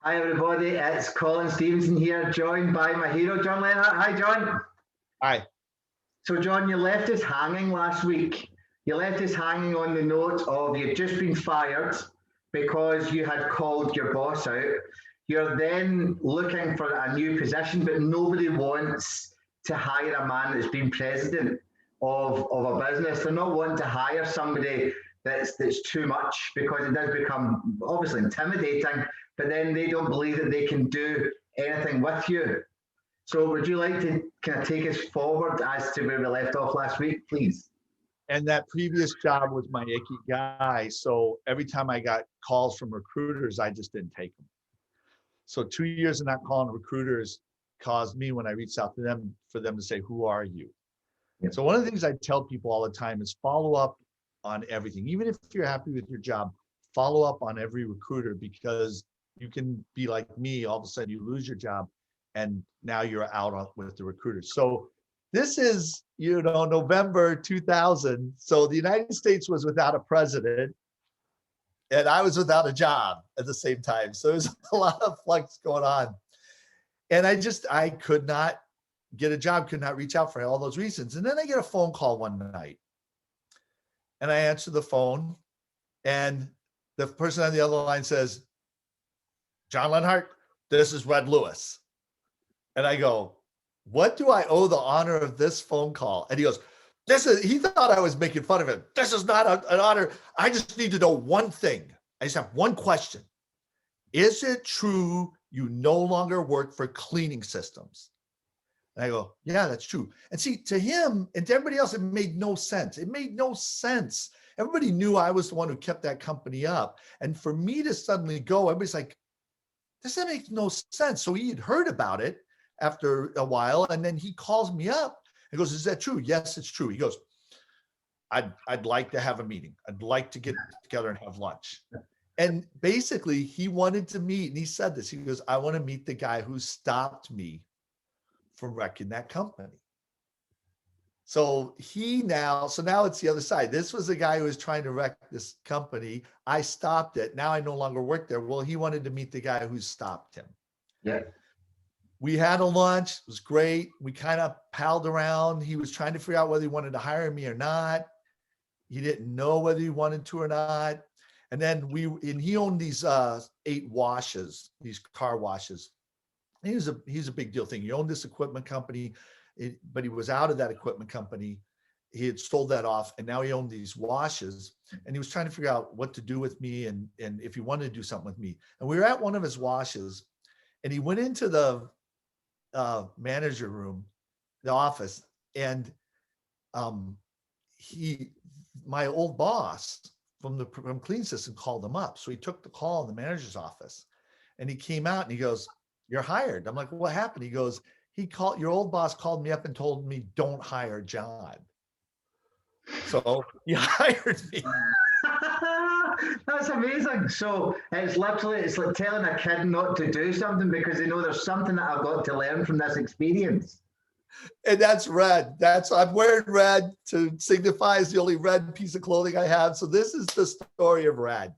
Hi everybody, it's Colin Stevenson here, joined by my hero, John Leonard. Hi John. Hi. So John, you left us hanging last week. You left us hanging on the note of you'd just been fired because you had called your boss out. You're then looking for a new position, but nobody wants to hire a man that's been president of a business. They're not wanting to hire somebody that's too much, because it does become obviously intimidating, but then they don't believe that they can do anything with you. So would you like to kind of take us forward as to where we left off last week, please? And that previous job was my IKIGAI. So every time I got calls from recruiters, I just didn't take them. So 2 years of not calling recruiters caused me, when I reached out to them, for them to say, who are you? Yeah. So one of the things I tell people all the time is follow up on everything. Even if you're happy with your job, follow up on every recruiter, because you can be like me, all of a sudden you lose your job and now you're out with the recruiters. So this is, November 2000. So the United States was without a president and I was without a job at the same time. So there's a lot of flux going on. And I could not get a job, could not reach out for all those reasons. And then I get a phone call one night and I answer the phone and the person on the other line says, John Lenhart, this is Red Lewis. And I go, what do I owe the honor of this phone call? And he goes, he thought I was making fun of him. This is not an honor. I just need to know one thing. I just have one question. Is it true you no longer work for cleaning systems? And I go, yeah, that's true. And see, to him and to everybody else, it made no sense. It made no sense. Everybody knew I was the one who kept that company up. And for me to suddenly go, everybody's like, this makes no sense. So he had heard about it after a while. And then he calls me up and goes, is that true? Yes, it's true. He goes, I'd like to have a meeting. I'd like to get together and have lunch. And basically he wanted to meet, and he said this, he goes, I want to meet the guy who stopped me from wrecking that company. So now it's the other side. This was the guy who was trying to wreck this company. I stopped it. Now I no longer work there. Well, he wanted to meet the guy who stopped him. Yeah. We had a lunch. It was great. We kind of palled around. He was trying to figure out whether he wanted to hire me or not. He didn't know whether he wanted to or not. And then he owned these 8 washes, these car washes. He's a big deal thing. He owned this equipment company, but he was out of that equipment company. He had sold that off, and now he owned these washes, and he was trying to figure out what to do with me and if he wanted to do something with me. And we were at one of his washes, and he went into the manager room, the office, and my old boss from Clean System called him up. So he took the call in the manager's office, and he came out and he goes, you're hired. I'm like, what happened? He goes, your old boss called me up and told me, don't hire John. So he hired me. That's amazing. So it's like telling a kid not to do something because they know there's something that I've got to learn from this experience. And that's red. I'm wearing red to signify it's the only red piece of clothing I have. So this is the story of Red.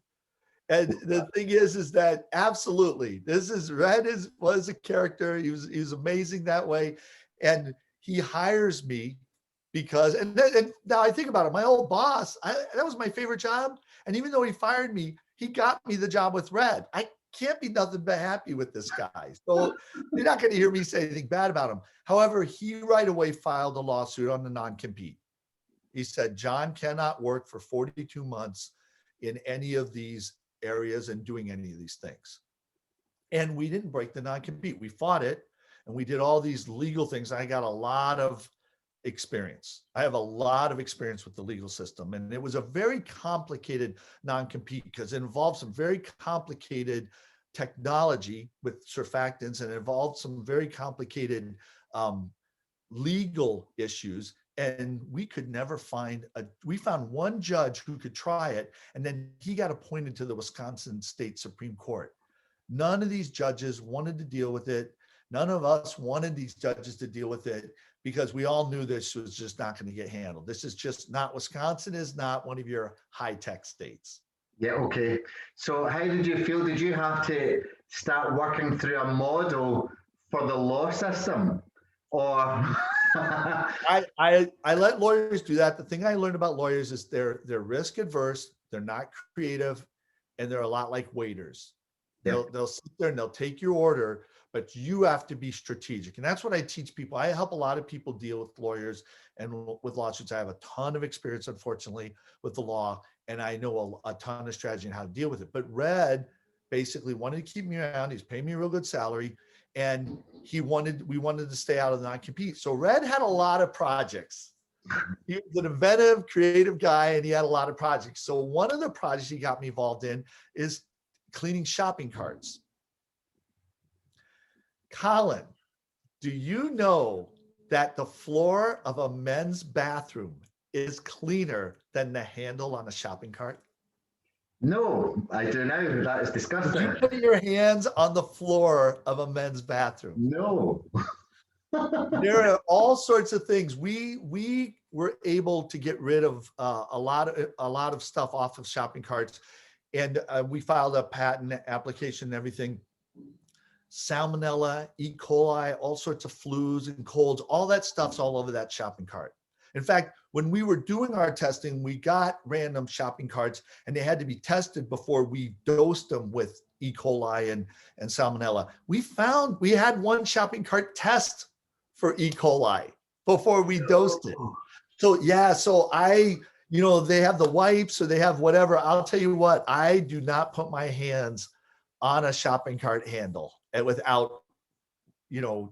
And the thing is that absolutely, Red was a character. He was amazing that way. And he hires me because, and now I think about it, my old boss, that was my favorite job. And even though he fired me, he got me the job with Red. I can't be nothing but happy with this guy. So you're not going to hear me say anything bad about him. However, he right away filed a lawsuit on the non-compete. He said, John cannot work for 42 months in any of these areas and doing any of these things. And we didn't break the non-compete. We fought it and we did all these legal things. I got a lot of experience. I have a lot of experience with the legal system. And it was a very complicated non-compete because it involved some very complicated technology with surfactants and it involved some very complicated legal issues. And we could never we found one judge who could try it. And then he got appointed to the Wisconsin State Supreme Court. None of these judges wanted to deal with it. None of us wanted these judges to deal with it because we all knew this was just not going to get handled. This is just not, Wisconsin is not one of your high-tech states. Yeah, okay. So how did you feel? Did you have to start working through a model for the law system? Or I let lawyers do that. The thing I learned about lawyers is they're risk adverse, they're not creative, and they're a lot like waiters. yeah, They'll sit there and they'll take your order, but you have to be strategic. And that's what I teach people. I help a lot of people deal with lawyers and with lawsuits. I have a ton of experience, unfortunately, with the law, and I know a ton of strategy and how to deal with it. But Red basically wanted to keep me around. He's paying me a real good salary, and we wanted to stay out of the non-compete. So Red had a lot of projects. He was an inventive, creative guy, and he had a lot of projects. So one of the projects he got me involved in is cleaning shopping carts. Colin, do you know that the floor of a men's bathroom is cleaner than the handle on a shopping cart? no, I do now. That is Would you disgusting. put your hands on the floor of a men's bathroom? No. There are all sorts of things. We were able to get rid of a lot of stuff off of shopping carts, and we filed a patent application and everything. Salmonella, E. coli, all sorts of flus and colds, all that stuff's all over that shopping cart. In fact, when we were doing our testing, we got random shopping carts and they had to be tested before we dosed them with E. coli and salmonella. We had one shopping cart test for E. coli before we dosed it. So yeah, they have the wipes or they have whatever. I'll tell you what, I do not put my hands on a shopping cart handle and without,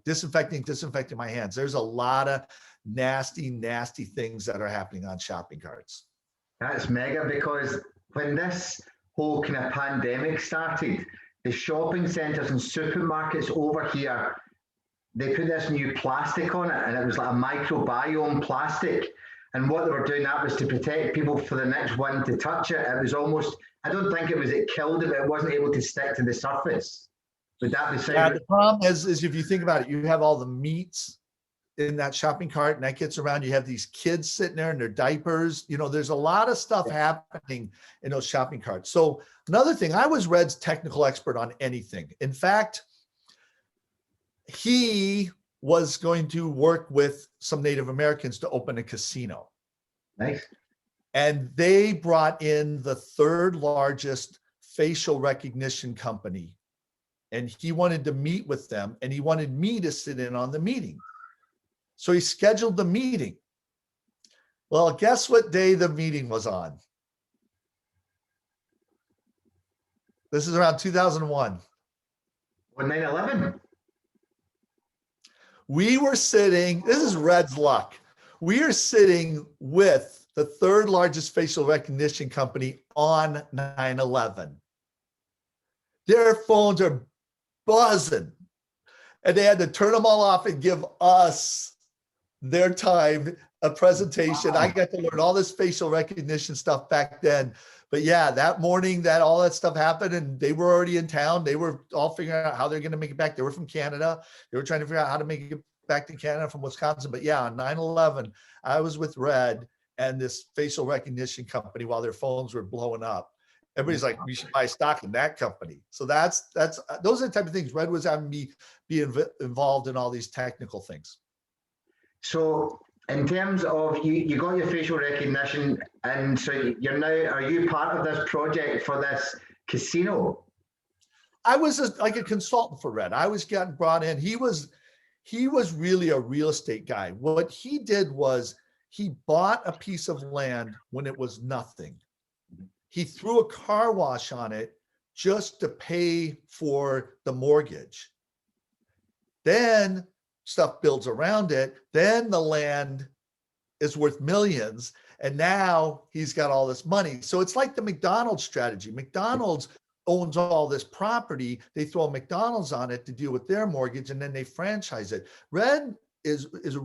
disinfecting my hands. There's a lot of nasty things that are happening on shopping carts. That's mega because when this whole kind of pandemic started, the shopping centres and supermarkets over here, they put this new plastic on it and it was like a microbiome plastic. And what they were doing that was to protect people for the next one to touch it. It was almost, I don't think it killed it, but it wasn't able to stick to the surface. Would that be Yeah, said? the problem is if you think about it, you have all the meats in that shopping cart and that gets around. You have these kids sitting there in their diapers. There's a lot of stuff happening in those shopping carts. So another thing, I was Red's technical expert on anything. In fact, he was going to work with some Native Americans to open a casino. Nice. And they brought in the third largest facial recognition company. And he wanted to meet with them and he wanted me to sit in on the meeting. So he scheduled the meeting. Well, guess what day the meeting was on? This is around 2001. On 9/11? We were sitting, this is Red's luck. We are sitting with the third largest facial recognition company on 9/11. Their phones are buzzing. And they had to turn them all off and give us their time, a presentation. Wow. I got to learn all this facial recognition stuff back then. But yeah, that morning that all that stuff happened and they were already in town. They were all figuring out how they're going to make it back. They were from Canada. They were trying to figure out how to make it back to Canada from Wisconsin. But yeah, on 9/11, I was with Red and this facial recognition company while their phones were blowing up. Everybody's like, we should buy stock in that company. So those are the type of things. Red was having me be involved in all these technical things. So in terms of you got your facial recognition, and so are you part of this project for this casino? I was like a consultant for Red. I was getting brought in. He was really a real estate guy. What he did was he bought a piece of land when it was nothing. He threw a car wash on it just to pay for the mortgage. Then stuff builds around it. Then the land is worth millions. And now he's got all this money. So it's like the McDonald's strategy. McDonald's owns all this property. They throw McDonald's on it to deal with their mortgage, and then they franchise it. Red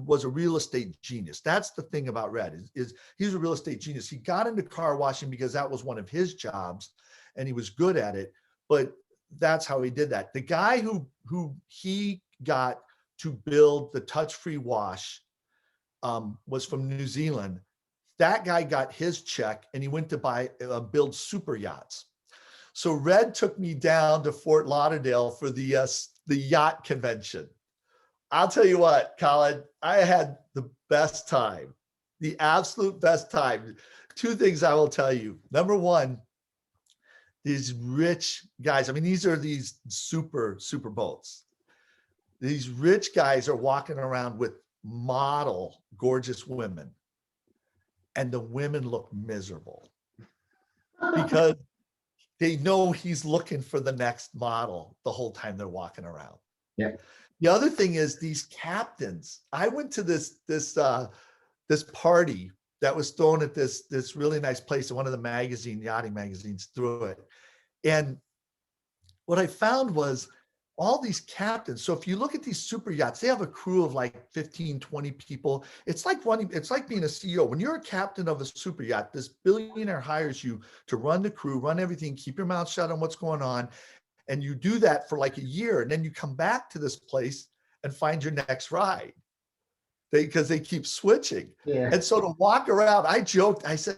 was a real estate genius. That's the thing about Red is he's a real estate genius. He got into car washing because that was one of his jobs and he was good at it, but that's how he did that. The guy who he got to build the touch-free wash was from New Zealand. That guy got his check and he went to build super yachts. So Red took me down to Fort Lauderdale for the yacht convention. I'll tell you what, Colin, I had the best time, the absolute best time. Two things I will tell you. Number one, these rich guys, I mean, these are these super boats. These rich guys are walking around with model gorgeous women, and the women look miserable because they know he's looking for the next model the whole time they're walking around. Yeah. The other thing is these captains. I went to this party that was thrown at this really nice place, one of the yachting magazines threw it. And what I found was all these captains. So if you look at these super yachts, they have a crew of like 15, 20 people. It's like being a CEO. When you're a captain of a super yacht, this billionaire hires you to run the crew, run everything, keep your mouth shut on what's going on. And you do that for like a year. And then you come back to this place and find your next ride. Because they keep switching. Yeah. And so to walk around, I joked, I said,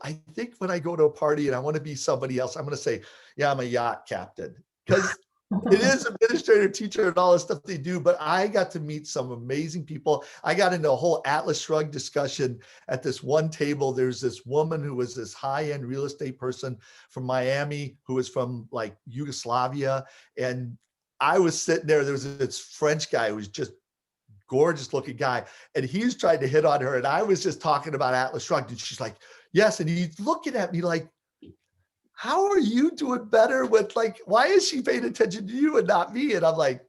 I think when I go to a party and I want to be somebody else, I'm going to say, yeah, I'm a yacht captain. Because it is administrator, teacher, and all the stuff they do. But I got to meet some amazing people. I got into a whole Atlas Shrugged discussion at this one table. There's this woman who was this high-end real estate person from Miami, who was from like Yugoslavia. And I was sitting there. There was this French guy who was just gorgeous looking guy. And he was trying to hit on her. And I was just talking about Atlas Shrugged. And she's like, yes. And he's looking at me like, how are you doing better with like, why is she paying attention to you and not me? And I'm like,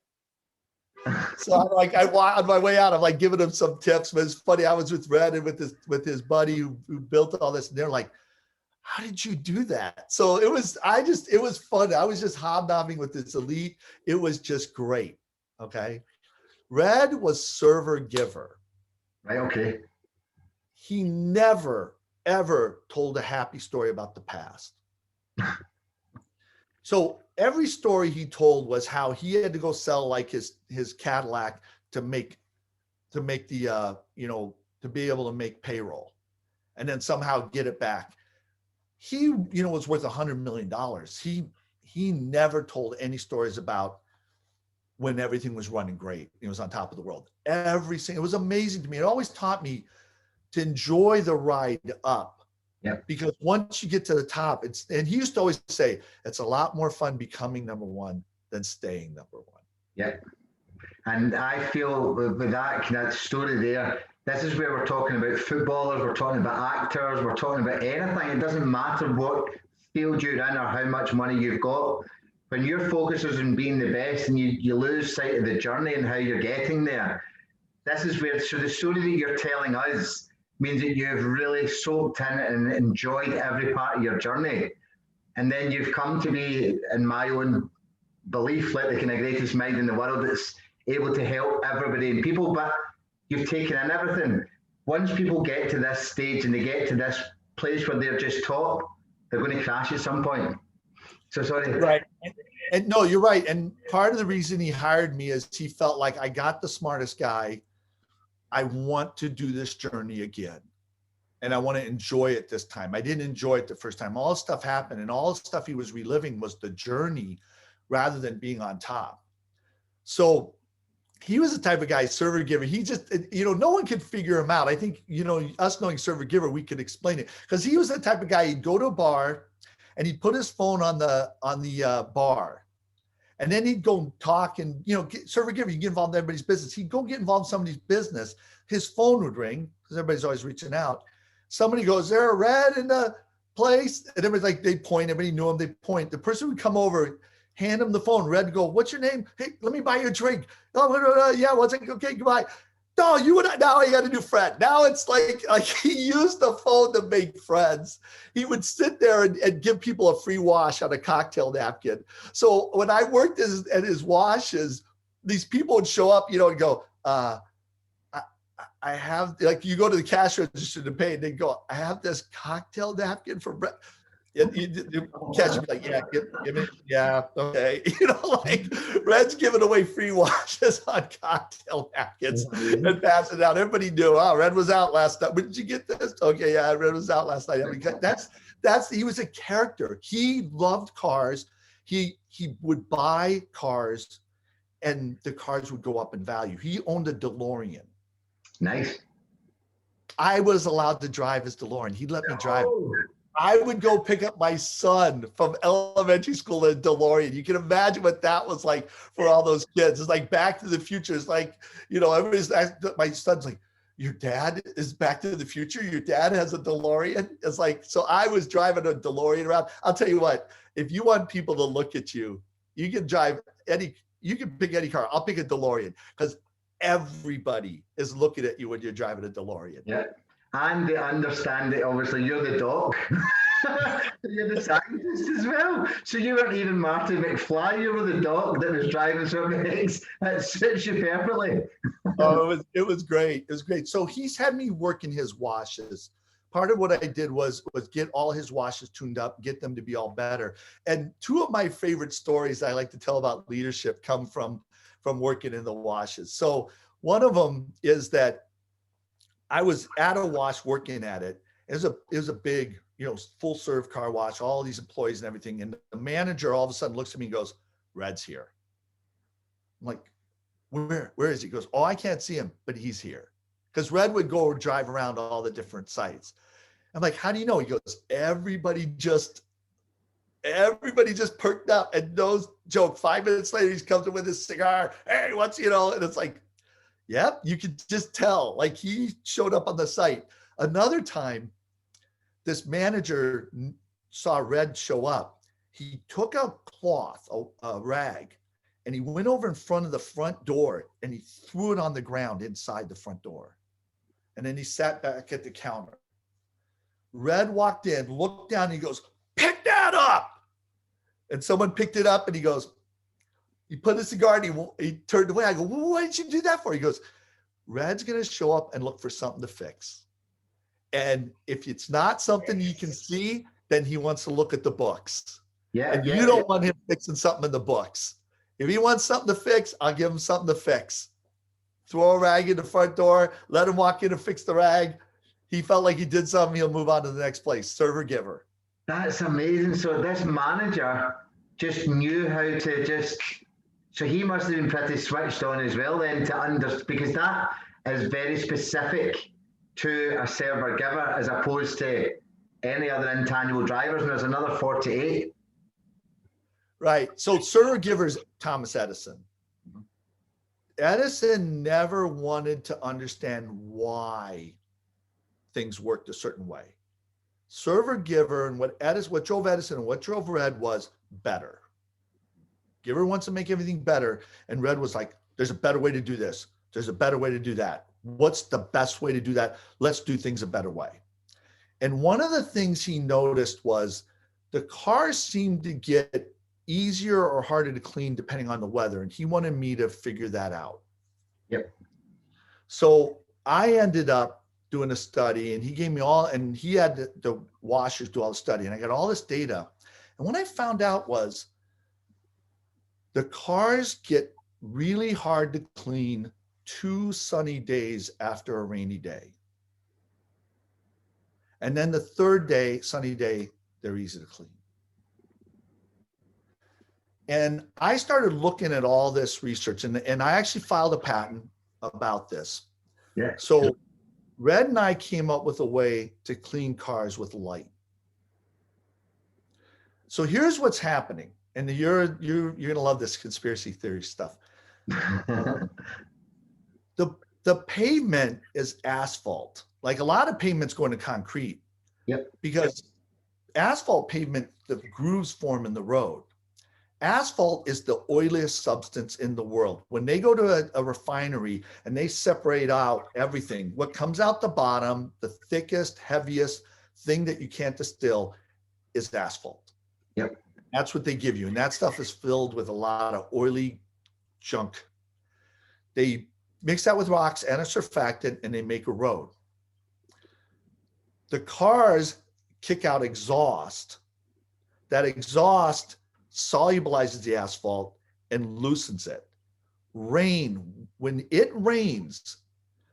so I'm like, on my way out, I'm like giving him some tips. But it's funny. I was with Red and with his buddy who built all this. And they're like, how did you do that? So it was fun. I was just hobnobbing with this elite. It was just great. Okay. Red was server giver. Right. Okay. He never, ever told a happy story about the past. So every story he told was how he had to go sell like his Cadillac to make the, to be able to make payroll and then somehow get it back. He, was worth $100 million. He never told any stories about when everything was running great. He was on top of the world. It was amazing to me. It always taught me to enjoy the ride up. Yeah. Because once you get to the top, and he used to always say, it's a lot more fun becoming number one than staying number one. Yeah. And I feel with that story there, this is where we're talking about footballers, we're talking about actors, we're talking about anything. It doesn't matter what field you're in or how much money you've got. When your focus is on being the best and you lose sight of the journey and how you're getting there, this is where, so the story that you're telling us means that you've really soaked in and enjoyed every part of your journey. And then you've come to be, in my own belief, like the kind of greatest mind in the world that's able to help everybody and people, but you've taken in everything. Once people get to this stage and they get to this place where they're just top, they're going to crash at some point. So sorry. Right. And no, you're right. And part of the reason he hired me is he felt like I got the smartest guy. I want to do this journey again. And I want to enjoy it this time. I didn't enjoy it the first time. All this stuff happened and all the stuff he was reliving was the journey rather than being on top. So he was the type of guy, server giver. He just, no one could figure him out. I think, us knowing server giver, we could explain it because he was the type of guy, he'd go to a bar and he'd put his phone on the bar. And then he'd go talk and, server giver, you get involved in everybody's business. He'd go get involved in somebody's business. His phone would ring because everybody's always reaching out. Somebody goes, is there a Red in the place? And everybody's like, they point, everybody knew him, they point. The person would come over, hand him the phone. Red would go, what's your name? Hey, let me buy you a drink. Oh, yeah, what's it? Okay, goodbye. No, now I got a new friend. Now it's like he used the phone to make friends. He would sit there and give people a free wash on a cocktail napkin. So when I worked at his washes, these people would show up, and go, I have, like, you go to the cash register to pay and they go, I have this cocktail napkin for Brett. You catch me like, yeah, give me, yeah, okay. Like Red's giving away free washes on cocktail napkins and passing out. Everybody knew, oh, Red was out last night. When did you get this? Okay, yeah, Red was out last night. I mean, he was a character. He loved cars. He would buy cars and the cars would go up in value. He owned a DeLorean. Nice. I was allowed to drive his DeLorean. He'd let me drive. I would go pick up my son from elementary school in DeLorean. You can imagine what that was like for all those kids. It's like Back to the Future. It's like, everybody's, my son's like, your dad is Back to the Future? Your dad has a DeLorean? It's like, so I was driving a DeLorean around. I'll tell you what, if you want people to look at you, you can pick any car. I'll pick a DeLorean because everybody is looking at you when you're driving a DeLorean. Yeah. And they understand that obviously you're the doc. You're the scientist as well. So you weren't even Marty McFly, you were the doc that was driving something else. That suits you perfectly. Oh, it was great. It was great. So he's had me working his washes. Part of what I did was get all his washes tuned up, get them to be all better. And two of my favorite stories I like to tell about leadership come from working in the washes. So one of them is that I was at a wash working at it. It was a big, full serve car wash, all these employees and everything. And the manager all of a sudden looks at me and goes, Red's here. I'm like, where is he? He goes, oh, I can't see him, but he's here. Because Red would go drive around all the different sites. I'm like, how do you know? He goes, everybody just perked up and knows joke. 5 minutes later, he comes in with his cigar. Hey, and it's like, yep, you could just tell, like he showed up on the site. Another time, this manager saw Red show up. He took a cloth, a rag, and he went over in front of the front door and he threw it on the ground inside the front door. And then he sat back at the counter. Red walked in, looked down, and he goes, pick that up. And someone picked it up and he goes, he put a cigar and he turned away. I go, well, why did you do that for? He goes, Red's going to show up and look for something to fix. And if it's not something you can see, then he wants to look at the books. Yeah. And you don't want him fixing something in the books. If he wants something to fix, I'll give him something to fix. Throw a rag in the front door, let him walk in and fix the rag. He felt like he did something, he'll move on to the next place. Server giver. That's amazing. So this manager just knew how to so he must have been pretty switched on as well then to understand, because that is very specific to a server giver as opposed to any other intangible drivers. And there's another 48. Right. So server givers, Thomas Edison. Edison never wanted to understand why things worked a certain way. Server giver and what drove Edison and what drove Red was better. Giver wants to make everything better. And Red was like, there's a better way to do this. There's a better way to do that. What's the best way to do that? Let's do things a better way. And one of the things he noticed was the cars seemed to get easier or harder to clean depending on the weather. And he wanted me to figure that out. Yep. So I ended up doing a study and he gave me and he had the washers do all the study and I got all this data. And what I found out was the cars get really hard to clean 2 sunny days after a rainy day. And then the 3rd day, sunny day, they're easy to clean. And I started looking at all this research and I actually filed a patent about this. Yeah. So Red and I came up with a way to clean cars with light. So here's what's happening. And you're gonna love this conspiracy theory stuff. The pavement is asphalt. Like a lot of pavements go into concrete. Yep. Because asphalt pavement, the grooves form in the road. Asphalt is the oiliest substance in the world. When they go to a refinery and they separate out everything, what comes out the bottom, the thickest, heaviest thing that you can't distill is asphalt. Yep. That's what they give you. And that stuff is filled with a lot of oily junk. They mix that with rocks and a surfactant and they make a road. The cars kick out exhaust that exhaust solubilizes the asphalt and loosens it. Rain, when it rains,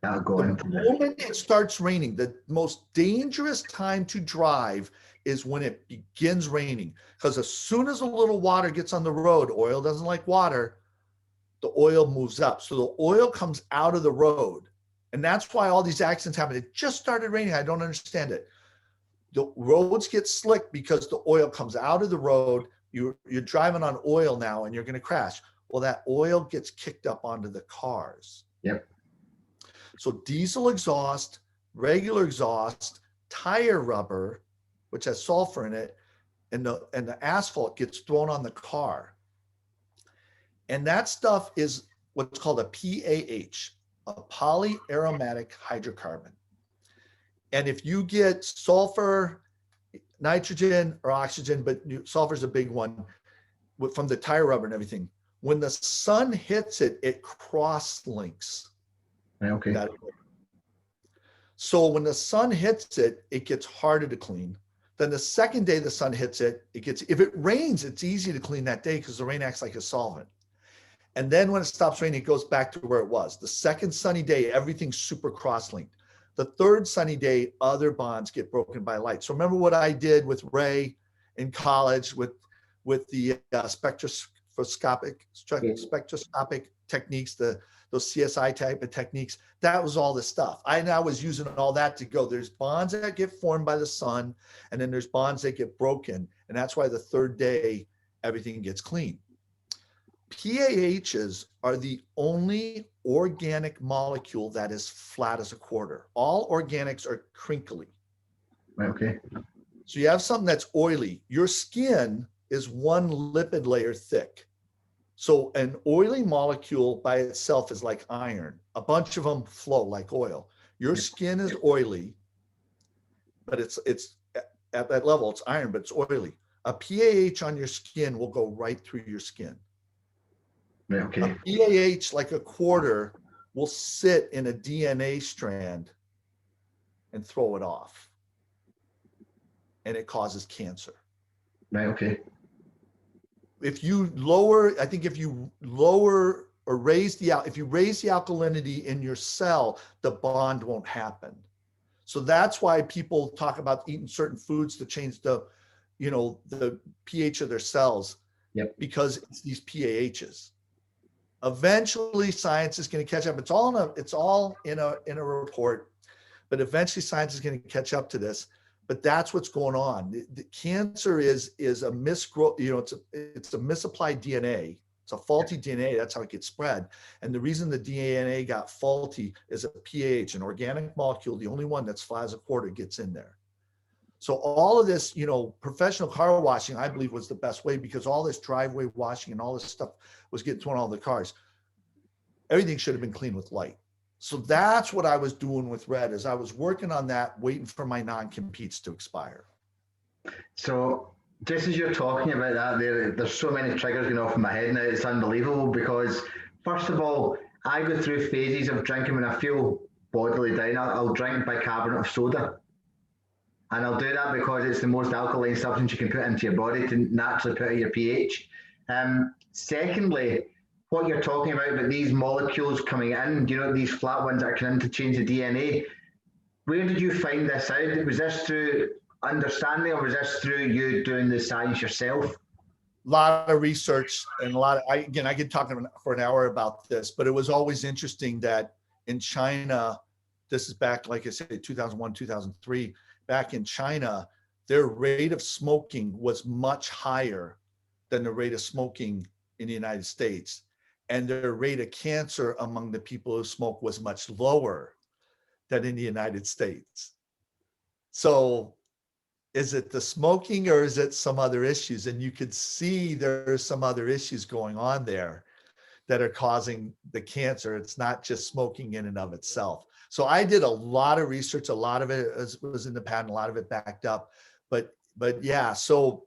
That'll go the into it. moment it starts raining, the most dangerous time to drive is when it begins raining. Because as soon as a little water gets on the road, oil doesn't like water, the oil moves up. So the oil comes out of the road. And that's why all these accidents happen. It just started raining. I don't understand it. The roads get slick because the oil comes out of the road. You're driving on oil now and you're going to crash. Well, that oil gets kicked up onto the cars. Yep. So diesel exhaust, regular exhaust, tire rubber, which has sulfur in it, and the asphalt gets thrown on the car. And that stuff is what's called a PAH, a polyaromatic hydrocarbon. And if you get sulfur, nitrogen, or oxygen, but sulfur is a big one from the tire rubber and everything, when the sun hits it, it cross-links. Okay. So when the sun hits it, it gets harder to clean. Then the second day the sun hits it, if it rains, it's easy to clean that day because the rain acts like a solvent. And then when it stops raining, it goes back to where it was. The second sunny day, everything's super cross-linked. The third sunny day, other bonds get broken by light. So remember what I did with Ray in college with the spectroscopic techniques, those CSI type of techniques. That was all the stuff. I now was using all that to go. There's bonds that get formed by the sun, and then there's bonds that get broken. And that's why the third day, everything gets clean. PAHs are the only organic molecule that is flat as a quarter. All organics are crinkly. Okay. So you have something that's oily. Your skin is one lipid layer thick. So an oily molecule by itself is like iron. A bunch of them flow like oil. Your skin is oily, but it's at that level, it's iron, but it's oily. A PAH on your skin will go right through your skin. Okay. A PAH, like a quarter, will sit in a DNA strand and throw it off. And it causes cancer. Right, okay. If you lower or raise if you raise the alkalinity in your cell, the bond won't happen. So that's why people talk about eating certain foods to change the pH of their cells. Yep. Because it's these PAHs. Eventually, science is going to catch up. It's all in a report, but eventually, science is going to catch up to this. But that's what's going on. The cancer is a misgrowth. It's a misapplied DNA. It's a faulty DNA. That's how it gets spread. And the reason the DNA got faulty is a pH, an organic molecule, the only one that's flat as a quarter, gets in there. So all of this, professional car washing, I believe, was the best way, because all this driveway washing and all this stuff was getting thrown on all the cars. Everything should have been cleaned with light. So that's what I was doing with Red, is I was working on that, waiting for my non-competes to expire. So just as you're talking about that, there's so many triggers going off in my head now. It's unbelievable, because first of all, I go through phases of drinking. When I feel bodily down, I'll drink bicarbonate of soda. And I'll do that because it's the most alkaline substance you can put into your body to naturally put out your pH. Secondly, what you're talking about these molecules coming in, these flat ones that are coming in to change the DNA. Where did you find this out? Was this through understanding, or was this through you doing the science yourself? A lot of research and I could talk for an hour about this, but it was always interesting that in China, this is back, like I said, 2001, 2003, back in China, their rate of smoking was much higher than the rate of smoking in the United States. And their rate of cancer among the people who smoke was much lower than in the United States. So is it the smoking, or is it some other issues? And you could see there are some other issues going on there that are causing the cancer. It's not just smoking in and of itself. So I did a lot of research. A lot of it was in the patent, a lot of it backed up. But yeah, so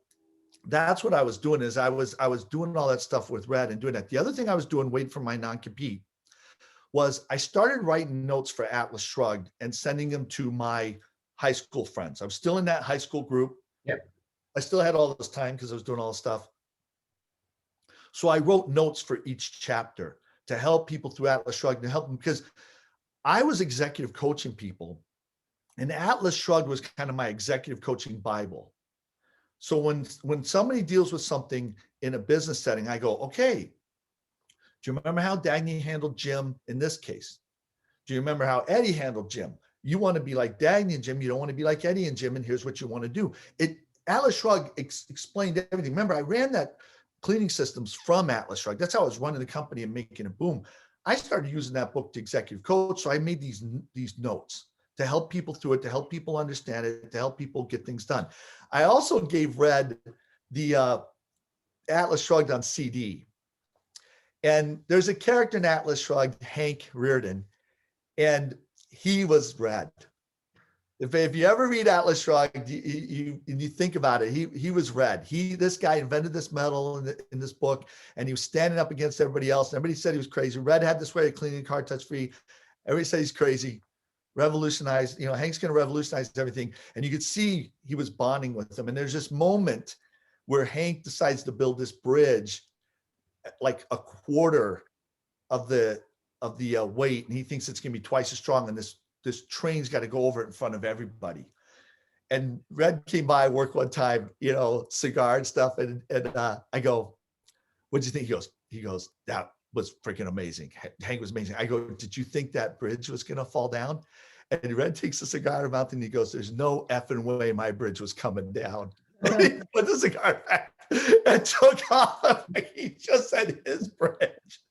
that's what I was doing, is I was doing all that stuff with Red and doing that. The other thing I was doing, waiting for my non-compete, was I started writing notes for Atlas Shrugged and sending them to my high school friends. I was still in that high school group. Yep. I still had all this time because I was doing all this stuff. So I wrote notes for each chapter to help people through Atlas Shrugged, to help them, because I was executive coaching people, and Atlas Shrugged was kind of my executive coaching Bible. So when somebody deals with something in a business setting, I go, okay, do you remember how Dagny handled Jim in this case? Do you remember how Eddie handled Jim? You want to be like Dagny and Jim. You don't want to be like Eddie and Jim. And here's what you want to do. Atlas Shrugged explained everything. Remember, I ran that cleaning systems from Atlas Shrugged. That's how I was running the company and making it boom. I started using that book to executive coach. So I made these notes to help people through it, to help people understand it, to help people get things done. I also gave Red the Atlas Shrugged on CD. And there's a character in Atlas Shrugged, Hank Reardon, and he was Red. If you ever read Atlas Shrugged, you think about it, he was Red. This guy invented this metal in this book, and he was standing up against everybody else. And everybody said he was crazy. Red had this way of cleaning the car touch-free. Everybody said he's crazy. Revolutionized, Hank's going to revolutionize everything. And you could see he was bonding with them. And there's this moment where Hank decides to build this bridge like a quarter of the weight, and he thinks it's going to be twice as strong, and this train's got to go over it in front of everybody. And Red came by work one time, cigar and stuff, and I go, what'd you think? He goes, that was freaking amazing. Hank was amazing. I go, did you think that bridge was going to fall down? And Red takes a cigar in her mouth and he goes, there's no effing way my bridge was coming down. And he put the cigar back and took off. He just said his bridge.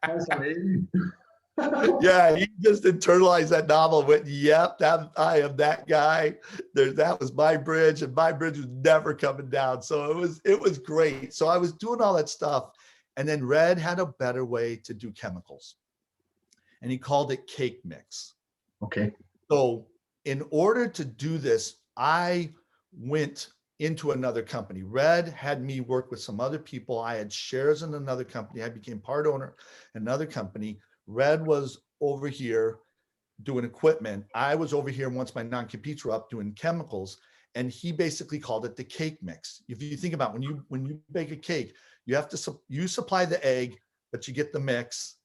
That's amazing. Yeah, he just internalized that novel. Went, yep, I am that guy. That was my bridge, and my bridge was never coming down. So it was great. So I was doing all that stuff, and then Red had a better way to do chemicals, and he called it cake mix. Okay. So in order to do this, I went into another company. Red had me work with some other people. I had shares in another company. I became part owner in another company. Red was over here doing equipment. I was over here once my non-competes were up doing chemicals, and he basically called it the cake mix. If you think about when you bake a cake, you supply the egg, but you get the mix,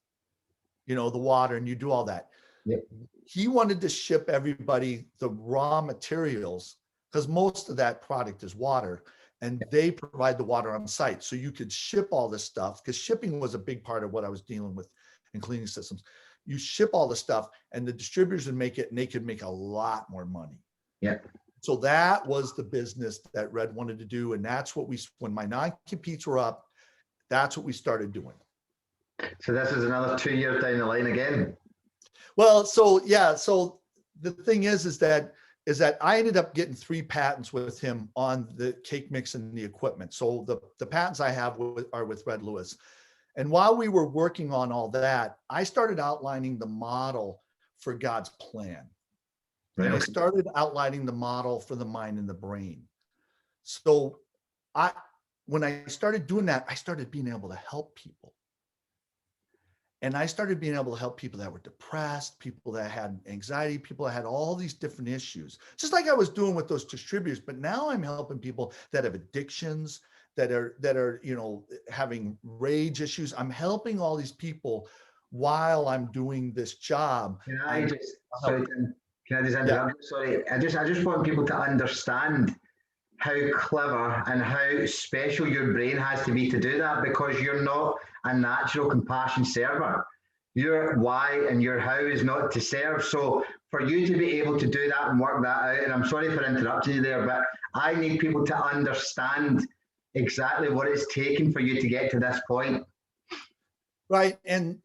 the water, and you do all that. Yep. He wanted to ship everybody the raw materials because most of that product is water, and they provide the water on site. So you could ship all this stuff, because shipping was a big part of what I was dealing with in cleaning systems. You ship all the stuff, and the distributors would make it, and they could make a lot more money. Yeah. So that was the business that Red wanted to do. And that's what when my non-competes were up, that's what we started doing. So this is another 2 years down the line again. Well, so yeah. So the thing is that I ended up getting 3 patents with him on the cake mix and the equipment. So the patents I have are with Red Lewis. And while we were working on all that, I started outlining the model for God's plan. Right. And I started outlining the model for the mind and the brain. So when I started doing that, I started being able to help people. And I started being able to help people that were depressed, people that had anxiety, people that had all these different issues, just like I was doing with those distributors. But now I'm helping people that have addictions, that are having rage issues. I'm helping all these people while I'm doing this job. Can I just interrupt? Yeah. Sorry, I just want people to understand how clever and how special your brain has to be to do that, because you're not a natural compassion server. Your why and your how is not to serve. So for you to be able to do that and work that out, and I'm sorry for interrupting you there, but I need people to understand exactly what it's taken for you to get to this point. Right. And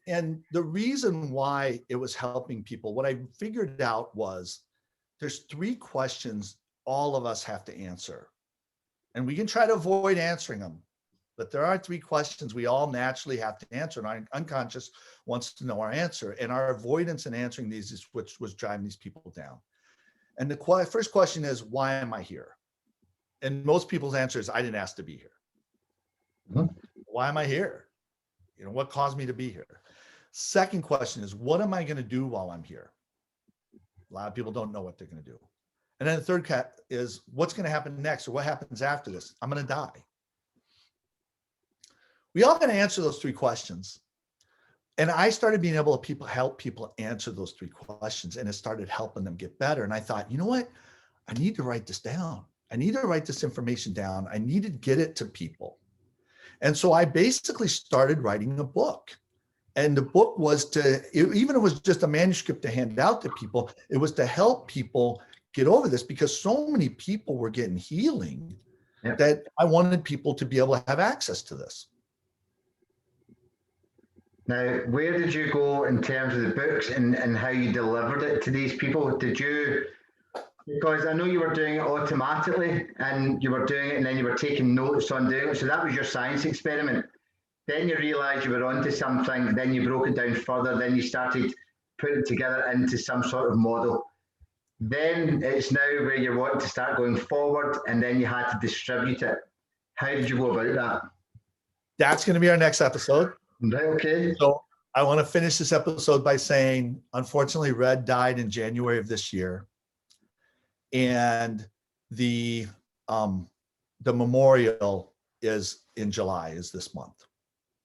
the reason why it was helping people, what I figured out was there's 3 questions all of us have to answer. And we can try to avoid answering them, but there are 3 questions we all naturally have to answer. And our unconscious wants to know our answer. And our avoidance in answering these is what was driving these people down. And the first question is, why am I here? And most people's answer is, I didn't ask to be here. Mm-hmm. Why am I here? What caused me to be here? Second question is, what am I going to do while I'm here? A lot of people don't know what they're going to do. And then the third cat is what's going to happen next, or what happens after this? I'm going to die. We all got to answer those three questions. And I started being able to help people answer those three questions, and it started helping them get better. And I thought, you know what? I need to write this down. I need to write this information down. I need to get it to people. And so I basically started writing a book. And the book was even if it was just a manuscript to hand out to people, it was to help people get over this, because so many people were getting healing that I wanted people to be able to have access to this. Now, where did you go in terms of the books and how you delivered it to these people? Because I know you were doing it automatically, and you were doing it and then you were taking notes on doing it. So that was your science experiment. Then you realized you were onto something, then you broke it down further, then you started putting it together into some sort of model. Then it's now where you want to start going forward, and then you had to distribute it. How did you go about that? That's going to be our next episode. Right, okay. So I want to finish this episode by saying, unfortunately, Red died in January of this year. And the memorial is in July, is this month.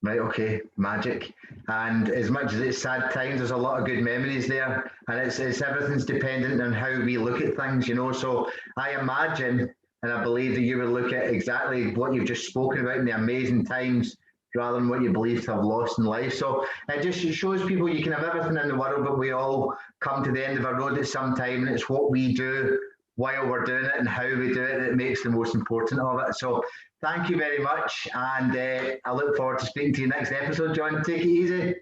Right, okay, magic. And as much as it's sad times, there's a lot of good memories there, and it's everything's dependent on how we look at things, you know. So I imagine, and I believe that you would look at exactly what you've just spoken about in the amazing times, rather than what you believe to have lost in life. So it shows people you can have everything in the world, but we all come to the end of a road at some time, and it's what we do while we're doing it and how we do it that makes the most important of it. So thank you very much, and I look forward to speaking to you next episode, John. Take it easy.